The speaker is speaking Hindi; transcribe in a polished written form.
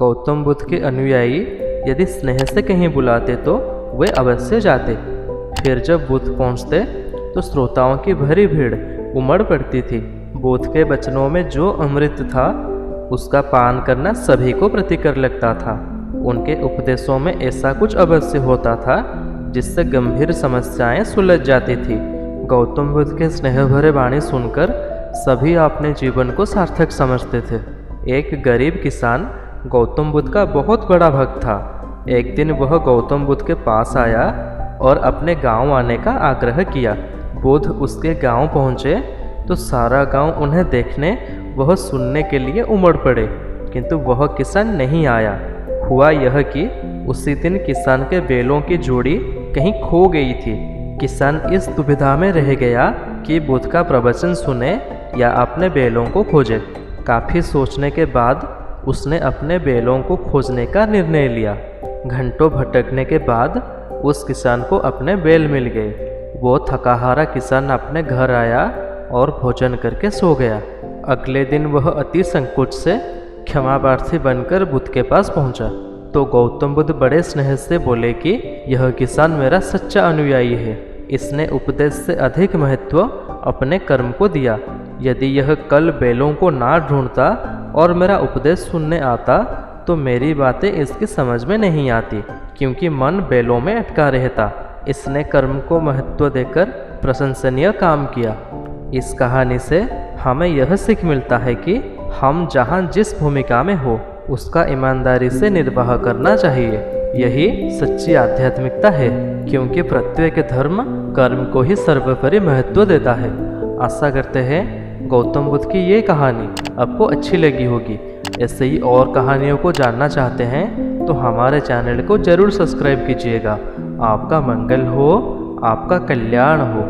गौतम बुद्ध के अनुयायी यदि स्नेह से कहीं बुलाते तो वे अवश्य जाते। फिर जब बुद्ध पहुंचते तो श्रोताओं की भरी भीड़ उमड़ पड़ती थी। बुद्ध के वचनों में जो अमृत था उसका पान करना सभी को प्रीतिकर लगता था। उनके उपदेशों में ऐसा कुछ अवश्य होता था जिससे गंभीर समस्याएं सुलझ जाती थी। गौतम बुद्ध के स्नेह भरे वाणी सुनकर सभी अपने जीवन को सार्थक समझते थे। एक गरीब किसान गौतम बुद्ध का बहुत बड़ा भक्त था। एक दिन वह गौतम बुद्ध के पास आया और अपने गांव आने का आग्रह किया। बुद्ध उसके गांव पहुंचे तो सारा गांव उन्हें देखने वह सुनने के लिए उमड़ पड़े, किंतु वह किसान नहीं आया। हुआ यह कि उसी दिन किसान के बैलों की जोड़ी कहीं खो गई थी। किसान इस दुविधा में रह गया कि बुद्ध का प्रवचन सुने या अपने बैलों को खोजे। काफ़ी सोचने के बाद उसने अपने बैलों को खोजने का निर्णय लिया। घंटों भटकने के बाद उस किसान को अपने बैल मिल गए। वो थकाहारा किसान अपने घर आया और भोजन करके सो गया। अगले दिन वह अति संकोच से क्षमा प्रार्थी बनकर बुद्ध के पास पहुंचा तो गौतम बुद्ध बड़े स्नेह से बोले कि यह किसान मेरा सच्चा अनुयायी है। इसने उपदेश से अधिक महत्व अपने कर्म को दिया। यदि यह कल बैलों को ना ढूंढता और मेरा उपदेश सुनने आता तो मेरी बातें इसकी समझ में नहीं आती, क्योंकि मन बैलों में अटका रहता। इसने कर्म को महत्व देकर प्रशंसनीय काम किया। इस कहानी से हमें यह सीख मिलता है कि हम जहाँ जिस भूमिका में हो उसका ईमानदारी से निर्वाह करना चाहिए। यही सच्ची आध्यात्मिकता है, क्योंकि प्रत्येक धर्म कर्म को ही सर्वोपरि महत्व देता है। आशा करते हैं गौतम बुद्ध की ये कहानी आपको अच्छी लगी होगी। ऐसे ही और कहानियों को जानना चाहते हैं तो हमारे चैनल को जरूर सब्सक्राइब कीजिएगा। आपका मंगल हो, आपका कल्याण हो।